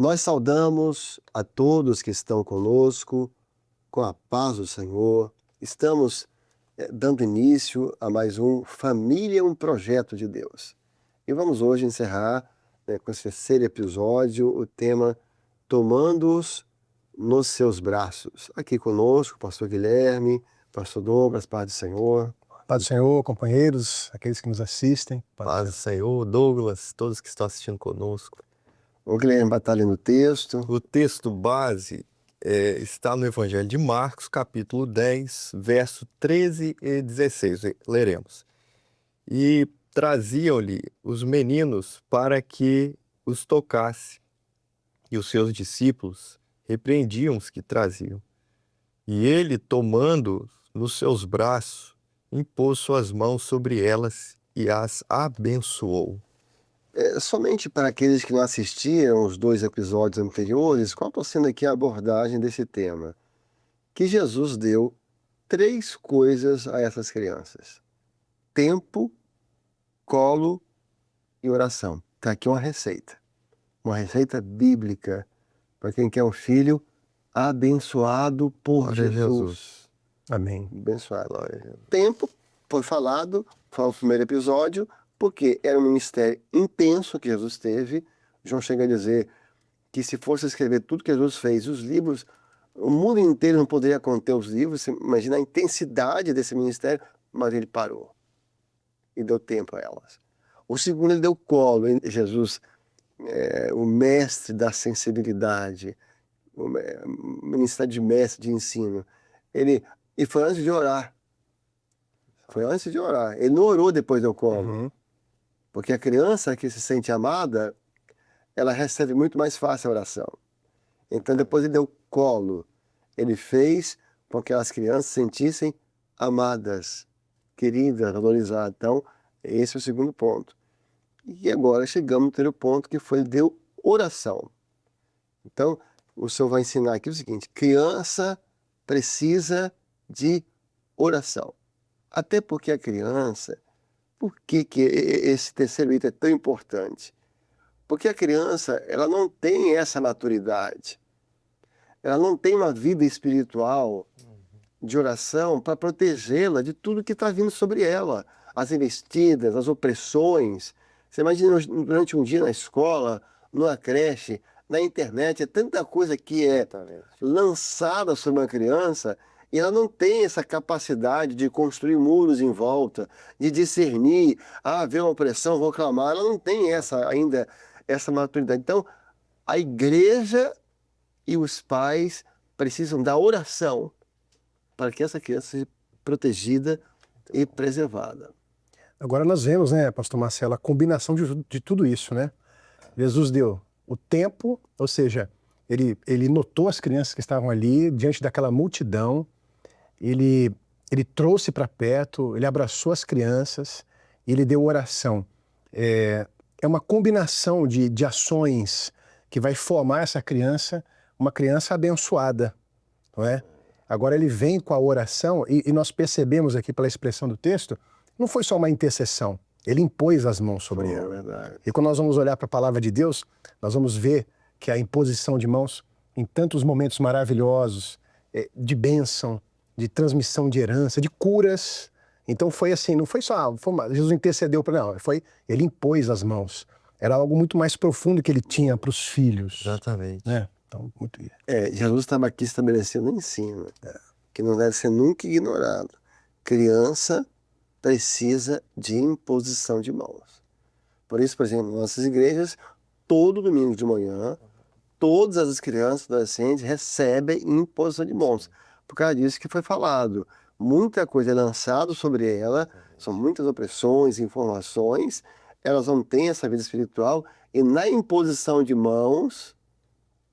Nós saudamos a todos que estão conosco, com a paz do Senhor. Estamos dando início a mais um Família, um Projeto de Deus. E vamos hoje encerrar com esse terceiro episódio o tema Tomando-os nos seus braços. Aqui conosco, pastor Guilherme, pastor Douglas, paz do Senhor. Paz do Senhor, companheiros, aqueles que nos assistem. Paz do Senhor, Douglas, todos que estão assistindo conosco. O Guilherme batalha no texto. O texto base está no Evangelho de Marcos, capítulo 10, verso 13 e 16. Leremos. E traziam-lhe os meninos para que os tocasse. E os seus discípulos repreendiam os que traziam. E ele, tomando-os nos seus braços, impôs suas mãos sobre elas e as abençoou. Somente para aqueles que não assistiram os 2 episódios anteriores, qual está sendo aqui a abordagem desse tema? Que Jesus deu 3 coisas a essas crianças: tempo, colo e oração. Está aqui uma receita bíblica para quem quer um filho abençoado por Jesus. Amém. Abençoado. Tempo, foi falado, foi o primeiro episódio, porque era um ministério intenso que Jesus teve. João chega a dizer que se fosse escrever tudo que Jesus fez, os livros, o mundo inteiro não poderia conter os livros. Você imagina a intensidade desse ministério, mas ele parou e deu tempo a elas. O segundo, ele deu colo. Jesus, o mestre da sensibilidade, o ministério de mestre de ensino, e foi antes de orar. Foi antes de orar. Ele não orou depois do colo. Uhum. Porque a criança que se sente amada, ela recebe muito mais fácil a oração. Então, depois ele deu colo. Ele fez com que as crianças se sentissem amadas, queridas, valorizadas. Então, esse é o segundo ponto. E agora chegamos no terceiro ponto, que foi, ele deu oração. Então, o senhor vai ensinar aqui o seguinte: criança precisa de oração. Até porque a criança... Por que esse terceiro item é tão importante? Porque a criança, ela não tem essa maturidade. Ela não tem uma vida espiritual de oração para protegê-la de tudo que está vindo sobre ela. As investidas, as opressões. Você imagina durante um dia na escola, numa creche, na internet, é tanta coisa que é lançada sobre uma criança, e ela não tem essa capacidade de construir muros em volta, de discernir, ver uma opressão, vou clamar. Ela não tem ainda essa maturidade. Então, a igreja e os pais precisam da oração para que essa criança seja protegida e preservada. Agora nós vemos, pastor Marcelo, a combinação de tudo isso, né? Jesus deu o tempo, ou seja, ele notou as crianças que estavam ali, diante daquela multidão, ele trouxe para perto, ele abraçou as crianças, e ele deu oração. É uma combinação de ações que vai formar essa criança, uma criança abençoada, não é? Agora ele vem com a oração, e nós percebemos aqui pela expressão do texto, não foi só uma intercessão, ele impôs as mãos sobre ela. Verdade. E quando nós vamos olhar para a palavra de Deus, nós vamos ver que a imposição de mãos, em tantos momentos maravilhosos, de bênção, de transmissão de herança, de curas. Então foi assim, não foi só, Jesus intercedeu para não, ele impôs as mãos. Era algo muito mais profundo que ele tinha para os filhos. Exatamente. Então, muito... Jesus estava aqui estabelecendo um ensino, que não deve ser nunca ignorado. Criança precisa de imposição de mãos. Por isso, por exemplo, nossas igrejas, todo domingo de manhã, todas as crianças e adolescentes recebem imposição de mãos. Por causa disso que foi falado. Muita coisa é lançada sobre ela, são muitas opressões, informações, elas não têm essa vida espiritual, e na imposição de mãos,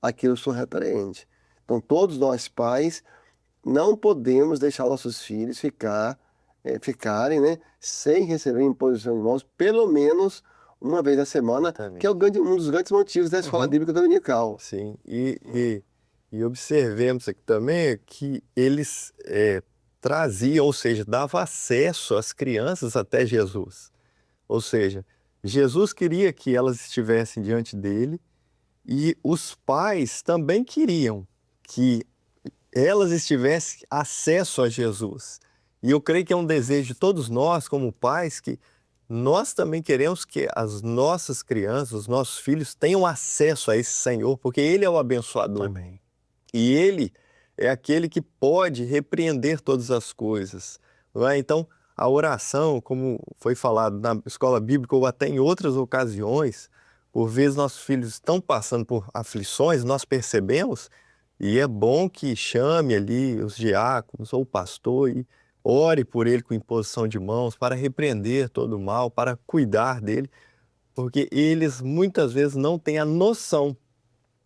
aquilo só repreende. Então, todos nós pais não podemos deixar nossos filhos ficarem sem receber imposição de mãos, pelo menos uma vez na semana, que é um dos grandes motivos da escola bíblica dominical. Sim, e observemos aqui também que eles traziam, ou seja, davam acesso às crianças até Jesus. Ou seja, Jesus queria que elas estivessem diante dele E os pais também queriam que elas tivessem acesso a Jesus. E eu creio que é um desejo de todos nós, como pais, que nós também queremos que as nossas crianças, os nossos filhos, tenham acesso a esse Senhor, porque Ele é o abençoador. Amém. E Ele é aquele que pode repreender todas as coisas. Não é? Então, a oração, como foi falado na escola bíblica ou até em outras ocasiões, por vezes nossos filhos estão passando por aflições, nós percebemos, e é bom que chame ali os diáconos ou o pastor e ore por ele com imposição de mãos para repreender todo o mal, para cuidar dele, porque eles muitas vezes não têm a noção.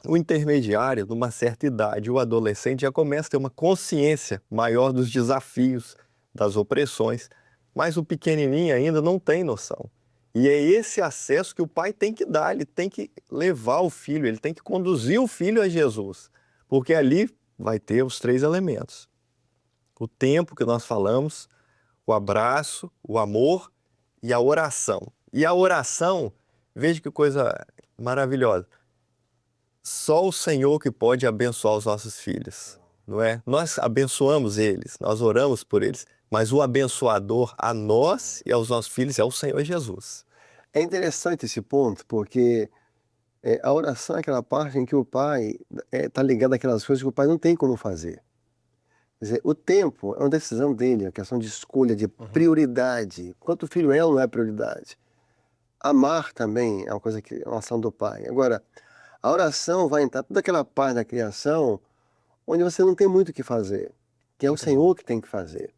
O intermediário, numa certa idade, o adolescente já começa a ter uma consciência maior dos desafios, das opressões, mas o pequenininho ainda não tem noção. E é esse acesso que o pai tem que dar, ele tem que levar o filho, ele tem que conduzir o filho a Jesus, porque ali vai ter os 3 elementos. O tempo que nós falamos, o abraço, o amor e a oração. E a oração, veja que coisa maravilhosa. Só o Senhor que pode abençoar os nossos filhos, não é? Nós abençoamos eles, nós oramos por eles, mas o abençoador a nós e aos nossos filhos é o Senhor Jesus. É interessante esse ponto, porque a oração é aquela parte em que o pai está ligado àquelas coisas que o pai não tem como fazer. Quer dizer, o tempo é uma decisão dele, é uma questão de escolha, de prioridade. Quanto o filho é ou não é prioridade. Amar também é uma coisa que é uma ação do pai. Agora, a oração vai entrar toda aquela parte da criação onde você não tem muito o que fazer, que é o Senhor que tem que fazer.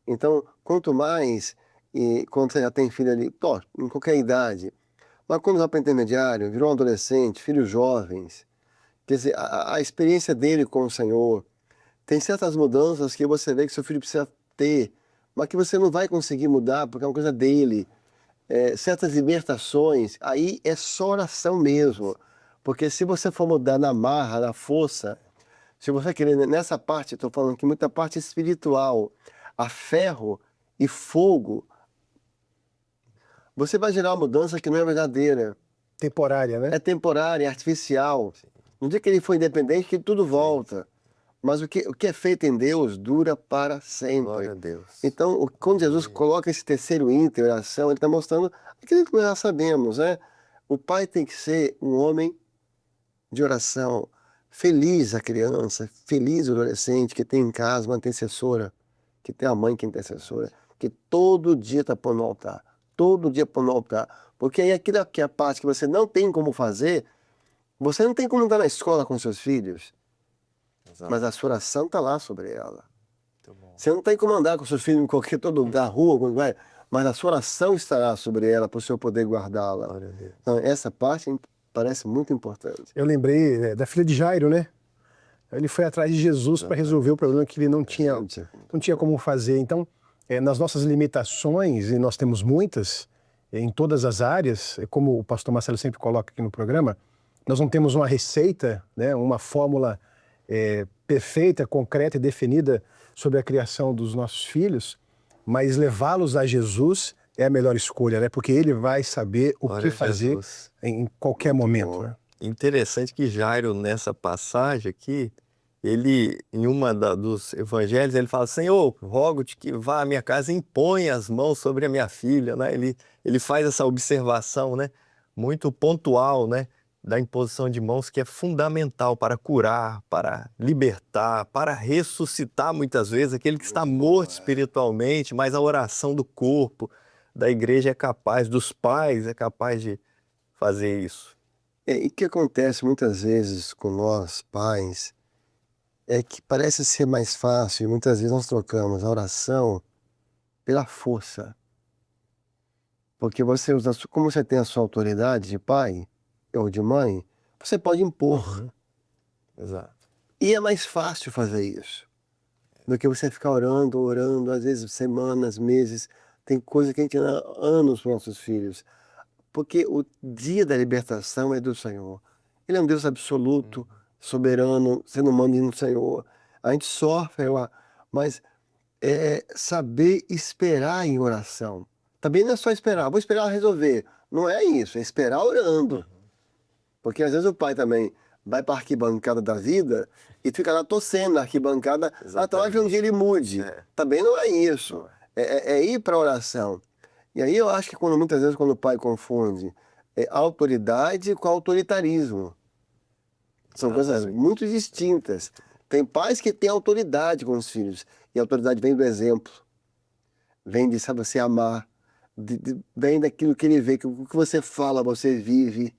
Então, quanto mais, e quando você já tem filho ali, em qualquer idade, mas quando vai para intermediário, virou um adolescente, filhos jovens, quer dizer, a experiência dele com o Senhor, tem certas mudanças que você vê que seu filho precisa ter, mas que você não vai conseguir mudar porque é uma coisa dele. Certas libertações, aí é só oração mesmo. Porque se você for mudar na marra, na força, se você querer, nessa parte, estou falando que muita parte espiritual, a ferro e fogo, você vai gerar uma mudança que não é verdadeira. Temporária, né? É temporária, é artificial. No dia que ele for independente, que tudo volta. Mas o que é feito em Deus dura para sempre. Glória a Deus. Então, quando Jesus coloca esse terceiro ínter, oração, ele está mostrando aquilo que nós já sabemos, né? O pai tem que ser um homem de oração. Feliz a criança, feliz o adolescente que tem em casa uma intercessora, que tem a mãe que é intercessora, que todo dia está pondo no altar. Todo dia pondo no altar. Porque aí aquilo que é a parte que você não tem como fazer, você não tem como estar na escola com seus filhos. Exato. Mas a sua oração está lá sobre ela. Muito bom. Você não tem como andar com seus filhos em qualquer todo da rua, quando vai, mas a sua oração estará sobre ela para o senhor poder guardá-la. Glória a Deus. Então, essa parte parece muito importante. Eu lembrei da filha de Jairo, né? Ele foi atrás de Jesus para resolver o problema que ele não tinha como fazer. Então, nas nossas limitações, e nós temos muitas, em todas as áreas, como o pastor Marcelo sempre coloca aqui no programa, nós não temos uma receita, né, uma fórmula perfeita, concreta e definida sobre a criação dos nossos filhos, mas levá-los a Jesus é a melhor escolha, né? Porque ele vai saber o que fazer em qualquer momento. Né? Interessante que Jairo, nessa passagem aqui, ele, em uma dos evangelhos, ele fala: Senhor, rogo-te que vá à minha casa e imponha as mãos sobre a minha filha. Né? Ele faz essa observação, né? Muito pontual, né? Da imposição de mãos, que é fundamental para curar, para libertar, para ressuscitar muitas vezes aquele que está morto espiritualmente, mas a oração do corpo, da igreja é capaz, dos pais é capaz de fazer isso. E o que acontece muitas vezes com nós, pais, é que parece ser mais fácil, e muitas vezes nós trocamos a oração pela força. Porque você usa, como você tem a sua autoridade de pai ou de mãe, você pode impor. Exato. E é mais fácil fazer isso do que você ficar orando, às vezes semanas, meses. Tem coisa que a gente dá anos para os nossos filhos. Porque o dia da libertação é do Senhor. Ele é um Deus absoluto, soberano, sendo humano no Senhor. A gente sofre, mas é saber esperar em oração. Também não é só esperar, vou esperar resolver. Não é isso, é esperar orando. Porque às vezes o pai também vai para a arquibancada da vida e fica lá torcendo na arquibancada, talvez um dia ele mude. Também não é isso. É ir para a oração. E aí eu acho que muitas vezes quando o pai confunde autoridade com autoritarismo. São coisas muito distintas. Tem pais que têm autoridade com os filhos. E a autoridade vem do exemplo. Vem de, sabe, você amar. Vem daquilo que ele vê, que o que você fala, você vive.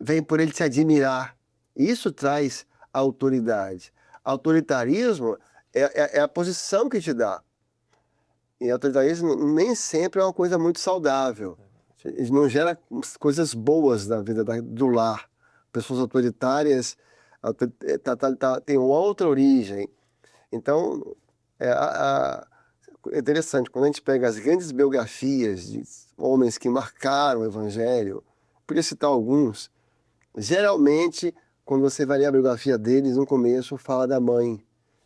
Vem por ele se admirar. Isso traz autoridade. Autoritarismo é a posição que te dá. E autoritarismo nem sempre é uma coisa muito saudável. Ele não gera coisas boas na vida do lar. Pessoas autoritárias têm outra origem. Então, é interessante, quando a gente pega as grandes biografias de homens que marcaram o Evangelho, podia citar alguns, geralmente, quando você vai ler a biografia deles, no começo fala da mãe.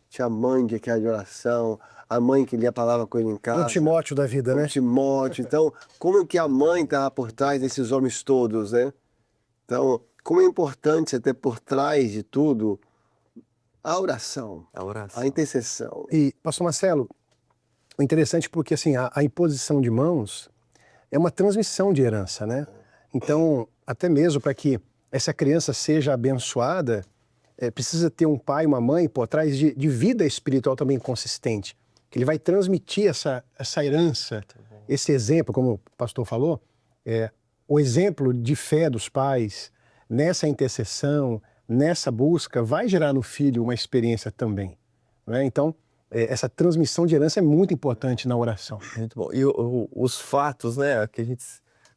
Tinha a mãe que era de oração, a mãe que lia a palavra com ele em casa. O Timóteo da vida, né? O Timóteo. Então, como que a mãe estava por trás desses homens todos, né? Então, como é importante você ter por trás de tudo a oração, a intercessão. E, pastor Marcelo, o interessante porque assim, a imposição de mãos é uma transmissão de herança, né? Então, até mesmo para que essa criança seja abençoada, precisa ter um pai e uma mãe por trás de vida espiritual também consistente, que ele vai transmitir essa herança, esse exemplo, como o pastor falou, o exemplo de fé dos pais, nessa intercessão, nessa busca, vai gerar no filho uma experiência também, né? Então, essa transmissão de herança é muito importante na oração. Muito bom. E os fatos, né, que a gente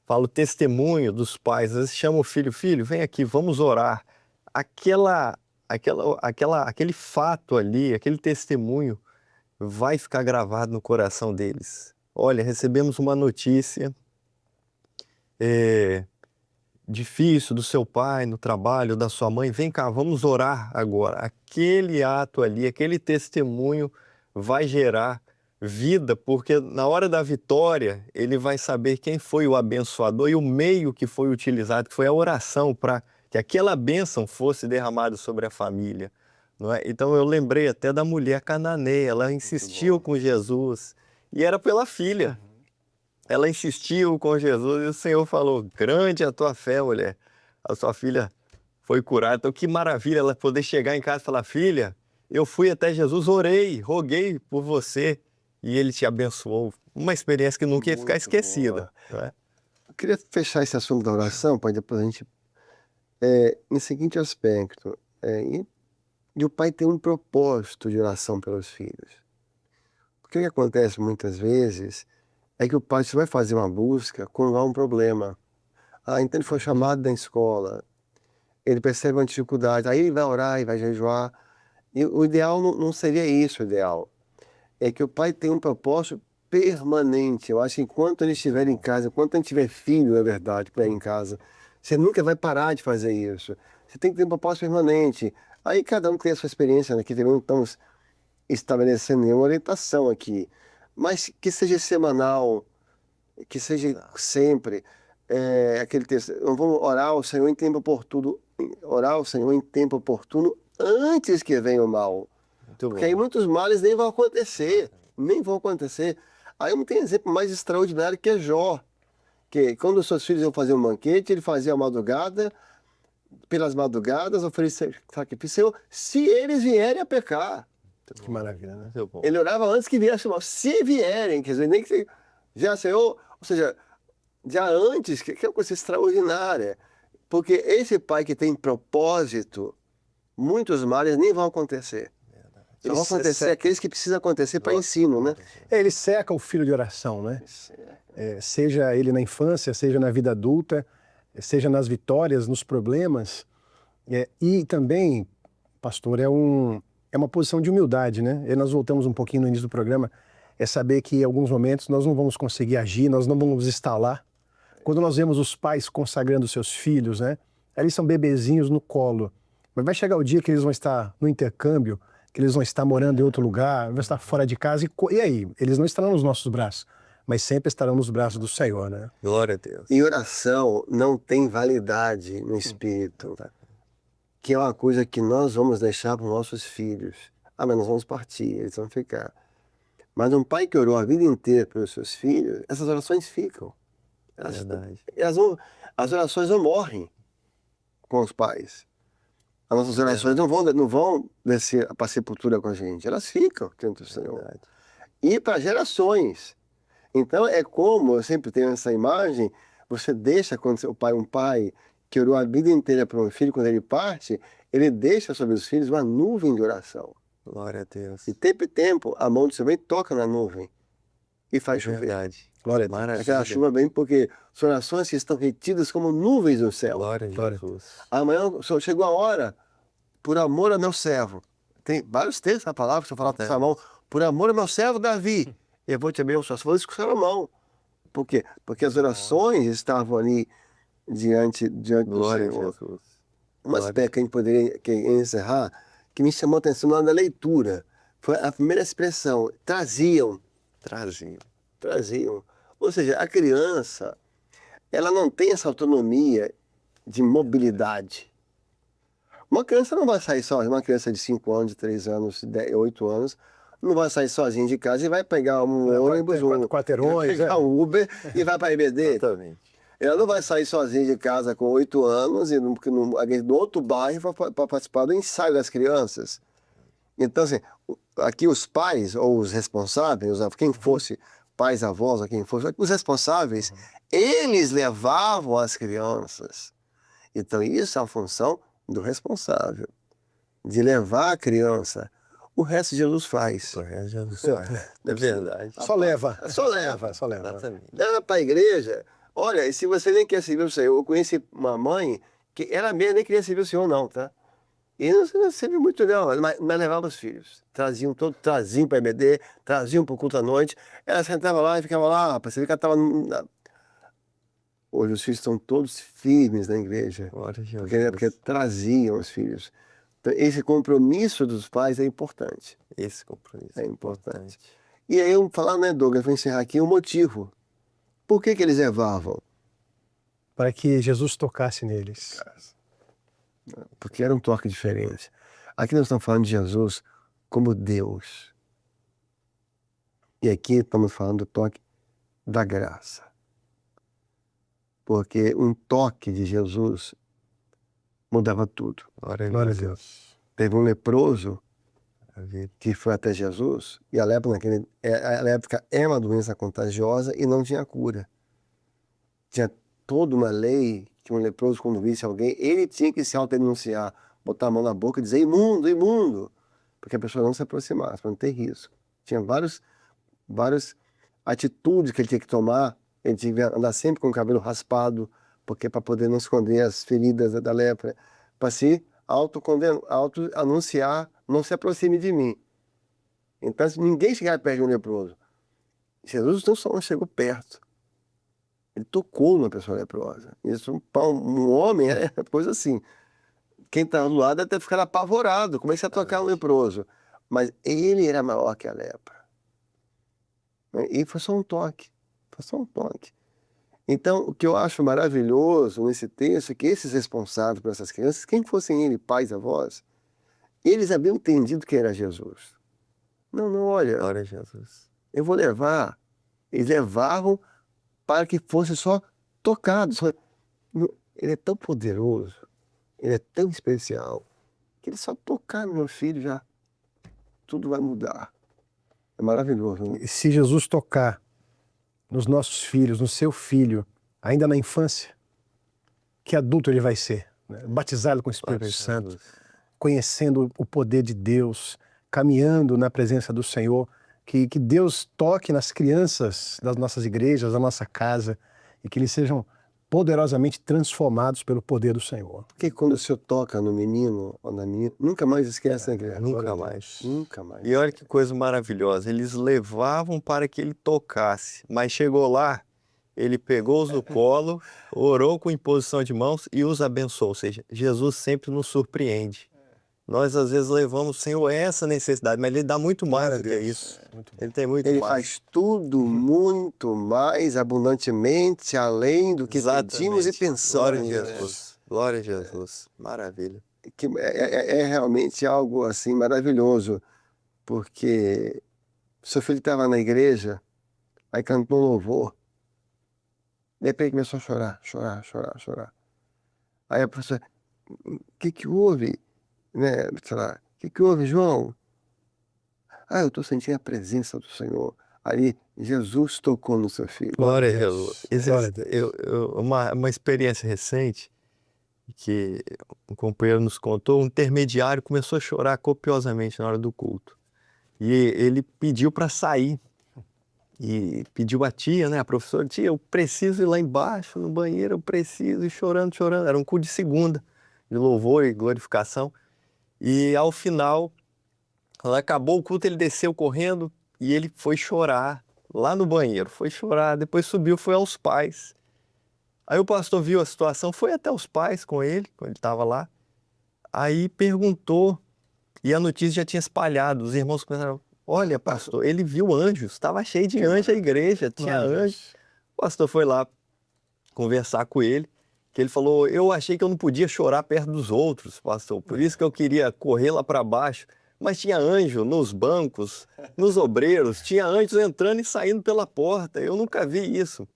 fala, o testemunho dos pais, às vezes chama o filho, vem aqui, vamos orar. Aquele fato ali, aquele testemunho vai ficar gravado no coração deles. Olha, recebemos uma notícia difícil do seu pai no trabalho, da sua mãe, vem cá, vamos orar agora. Aquele ato ali, aquele testemunho vai gerar vida, porque na hora da vitória ele vai saber quem foi o abençoador e o meio que foi utilizado, que foi a oração para que aquela bênção fosse derramada sobre a família, não é? Então eu lembrei até da mulher cananeia, ela insistiu com Jesus e era pela filha. Ela insistiu com Jesus e o Senhor falou, grande é a tua fé, mulher, a sua filha foi curada. Então que maravilha ela poder chegar em casa e falar, filha, eu fui até Jesus, orei, roguei por você e ele te abençoou. Uma experiência que nunca ia ficar esquecida. Não é? Eu queria fechar esse assunto da oração, para depois a gente... em seguinte aspecto, e o pai tem um propósito de oração pelos filhos. Porque o que acontece muitas vezes é que o pai só vai fazer uma busca quando há um problema. Então ele foi chamado da escola, ele percebe uma dificuldade, aí ele vai orar e vai jejuar. E o ideal não seria isso, o ideal. É que o pai tem um propósito permanente. Eu acho que enquanto ele estiver em casa, enquanto ele tiver filho, na verdade, para ir em casa, você nunca vai parar de fazer isso. Você tem que ter um propósito permanente. Aí cada um tem a sua experiência, né? Que não estamos estabelecendo nenhuma orientação aqui. Mas que seja semanal, que seja sempre. Aquele texto, vamos orar ao Senhor em tempo oportuno, orar ao Senhor em tempo oportuno antes que venha o mal. Porque aí muitos males nem vão acontecer. Aí não tem exemplo mais extraordinário que é Jó. Que quando os seus filhos iam fazer um banquete, ele fazia a madrugada, pelas madrugadas, oferecia sacrifício, se eles vierem a pecar. Que maravilha, né? Ele orava antes que viesse o mal. Se vierem, quer dizer, nem que já Senhor, ou seja, já antes, que é uma coisa extraordinária. Porque esse pai que tem propósito, muitos males nem vão acontecer. Só vão acontecer aqueles que precisam acontecer para ensino, né? Ele seca o filho de oração, né? Seja ele na infância, seja na vida adulta, seja nas vitórias, nos problemas. E também, pastor, é uma posição de humildade, né? E nós voltamos um pouquinho no início do programa, é saber que em alguns momentos nós não vamos conseguir agir, nós não vamos estar lá. Quando nós vemos os pais consagrando seus filhos, né? Eles são bebezinhos no colo, mas vai chegar o dia que eles vão estar no intercâmbio, que eles vão estar morando em outro lugar, vão estar fora de casa, e aí? Eles não estarão nos nossos braços, mas sempre estarão nos braços do Senhor, né? Glória a Deus. E oração não tem validade no espírito, que é uma coisa que nós vamos deixar para os nossos filhos. Ah, mas nós vamos partir, eles vão ficar. Mas um pai que orou a vida inteira pelos seus filhos, essas orações ficam. Verdade. As orações não morrem com os pais. As nossas orações não vão descer para a sepultura com a gente. Elas ficam diante do Senhor. Verdade. E para gerações. Então é como, eu sempre tenho essa imagem, você deixa quando seu pai, um pai que orou a vida inteira para um filho, quando ele parte, ele deixa sobre os filhos uma nuvem de oração. Glória a Deus. E tempo em tempo, a mão do Senhor vem, toca na nuvem e faz chover. Verdade. Glória a Deus. Maravilha. Aquela chuva vem porque são orações que estão retidas como nuvens no céu. Glória a Jesus. Amanhã chegou a hora, por amor ao meu servo. Tem vários textos na palavra, se eu falar com Salomão, por amor ao meu servo Davi, eu vou te abençoar. Você falou isso com Salomão. Por quê? Porque as orações estavam ali diante do Glória a Senhor. Jesus. Um aspecto que a gente poderia encerrar, que me chamou a atenção na leitura, foi a primeira expressão, traziam. Ou seja, a criança, ela não tem essa autonomia de mobilidade. Uma criança não vai sair sozinha, uma criança de 5 anos, de 3 anos, de 8 anos, não vai sair sozinha de casa e vai pegar um ônibus, quarteirões, vai pegar um Uber e vai para a IBD. Exatamente. Ela não vai sair sozinha de casa com 8 anos e no outro bairro para participar do ensaio das crianças. Então, assim, aqui os pais ou os responsáveis, quem fosse pais, avós, ou quem fosse, os responsáveis, eles levavam as crianças. Então, isso é a função do responsável, de levar a criança. O resto Jesus faz. Glória a Jesus. É verdade. Só leva. Só leva. Só leva. Exatamente. Leva para a igreja. Olha, e se você nem quer servir o Senhor, eu conheci uma mãe que ela mesma nem queria servir o Senhor, não, tá? E não serviu muito, não, mas levava os filhos. Traziam para a EBD, traziam para o culto à noite. Ela sentava lá e ficava lá, rapaz. Você vê que ela estava. Hoje os filhos estão todos firmes na igreja. Glória a Jesus. Porque traziam os filhos. Então, esse compromisso dos pais é importante. Esse compromisso É importante. E aí, eu falar, né, Douglas, vou encerrar aqui o motivo. Por que eles levavam? Para que Jesus tocasse neles. Porque era um toque diferente. Aqui nós estamos falando de Jesus como Deus. E aqui estamos falando do toque da graça. Porque um toque de Jesus mudava tudo. Glória a Glória a Jesus. Deus. Teve um leproso Maravilha. que foi até Jesus, e a lepra naquela época era uma doença contagiosa e não tinha cura. Tinha toda uma lei que um leproso, quando visse alguém, ele tinha que se autodenunciar, botar a mão na boca e dizer imundo, imundo, porque a pessoa não se aproximasse, para não ter risco. Tinha várias atitudes que ele tinha que tomar. Ele tinha que andar sempre com o cabelo raspado, porque para poder não esconder as feridas da lepra, para se auto-anunciar, não se aproxime de mim. Então, ninguém chegava perto de um leproso. Jesus não só chegou perto, ele tocou numa pessoa leprosa. Isso, um homem é coisa assim. Quem está do lado até ficar apavorado. Como é que você vai tocar um leproso? Mas ele era maior que a lepra. E foi só um toque. Foi só um toque. Então, o que eu acho maravilhoso nesse texto é que esses responsáveis por essas crianças, quem fossem ele, pais, avós, eles haviam entendido que era Jesus. Não, olha, Glória a Jesus. eu vou levar. Eles levavam para que fosse só tocado. Ele é tão poderoso, ele é tão especial, que ele só tocar no meu filho já, tudo vai mudar. É maravilhoso. Né? E se Jesus tocar nos nossos filhos, no seu filho, ainda na infância, que adulto ele vai ser? Né? Batizado com o Espírito Glória a Santo, Jesus. conhecendo o poder de Deus, caminhando na presença do Senhor, que Deus toque nas crianças das nossas igrejas, da nossa casa, e que eles sejam poderosamente transformados pelo poder do Senhor. Porque quando o Senhor toca no menino ou na menina, nunca mais esquece, né, criança? Nunca mais. Nunca mais. E olha que coisa maravilhosa. Eles levavam para que ele tocasse, mas chegou lá, ele pegou-os no colo, orou com imposição de mãos e os abençoou. Ou seja, Jesus sempre nos surpreende. Nós às vezes levamos o Senhor a essa necessidade, mas Ele dá muito mais do que Deus. isso. Muito bom. Ele tem muito Ele mais. faz tudo muito mais abundantemente além do que pedimos e Exatamente. pensamos. Glória a né? Jesus. Glória a Jesus. Maravilha. Que é realmente algo assim maravilhoso, porque seu filho estava na igreja, aí cantou um louvor, de repente começou a chorar, chorar, chorar, chorar. Aí a professora, o que houve? Né? Sei lá, o que houve, João? Ah, eu estou sentindo a presença do Senhor. Ali, Jesus tocou no seu filho. Glória a Deus. Jesus. Glória a Deus. Uma experiência recente que um companheiro nos contou, um intermediário começou a chorar copiosamente na hora do culto. E ele pediu para sair. E pediu a tia, né, a professora, tia, eu preciso ir lá embaixo no banheiro, eu preciso, e chorando, chorando. Era um culto de segunda, de louvor e glorificação. E ao final, quando acabou o culto, ele desceu correndo e ele foi chorar lá no banheiro. Foi chorar, depois subiu, foi aos pais. Aí o pastor viu a situação, foi até os pais com ele, quando ele estava lá. Aí perguntou, e a notícia já tinha espalhado. Os irmãos começaram, olha, pastor, ele viu anjos, estava cheio de anjos a igreja, tinha Glória a anjos. Deus. O pastor foi lá conversar com ele, que ele falou, eu achei que eu não podia chorar perto dos outros, pastor, por isso que eu queria correr lá para baixo, mas tinha anjo nos bancos, nos obreiros, tinha anjos entrando e saindo pela porta, eu nunca vi isso.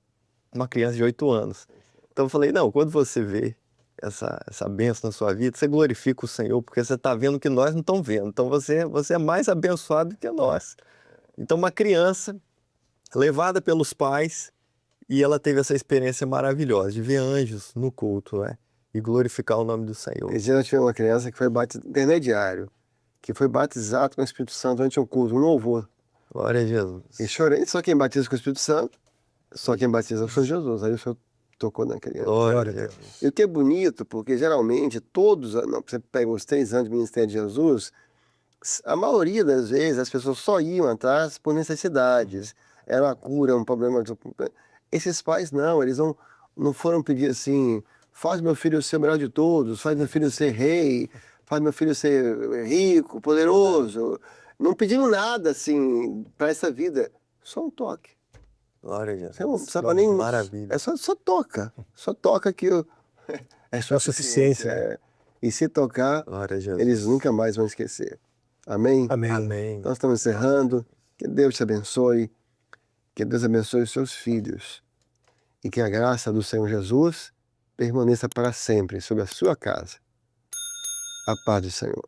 Uma criança de 8 anos. Então eu falei, não, quando você vê essa bênção na sua vida, você glorifica o Senhor, porque você está vendo o que nós não estamos vendo. Então você é mais abençoado do que nós. Então uma criança levada pelos pais, e ela teve essa experiência maravilhosa de ver anjos no culto, né? E glorificar o nome do Senhor. Esse dia eu tive uma criança que foi intermediário, que foi batizado com o Espírito Santo durante um culto, um louvor. Glória a Jesus. E chorei, só quem batiza com o Espírito Santo, só quem batiza foi Jesus. Aí o Senhor tocou na criança. Glória a Deus. E o que é bonito, porque geralmente todos, não, você pega os 3 anos de ministério de Jesus, a maioria das vezes as pessoas só iam atrás por necessidades. Era uma cura, um problema. Esses pais não, eles não foram pedir assim, faz meu filho ser o melhor de todos, faz meu filho ser rei, faz meu filho ser rico, poderoso. Não pediram nada assim para essa vida, só um toque. Glória a Jesus. Você não precisava nem. Maravilha. É só toca que é Só suficiência. é. E se tocar, Glória a Jesus. eles nunca mais vão esquecer. Amém? Amém. Amém. Nós estamos encerrando. Que Deus te abençoe. Que Deus abençoe os seus filhos. E que a graça do Senhor Jesus permaneça para sempre sobre a sua casa. A paz do Senhor.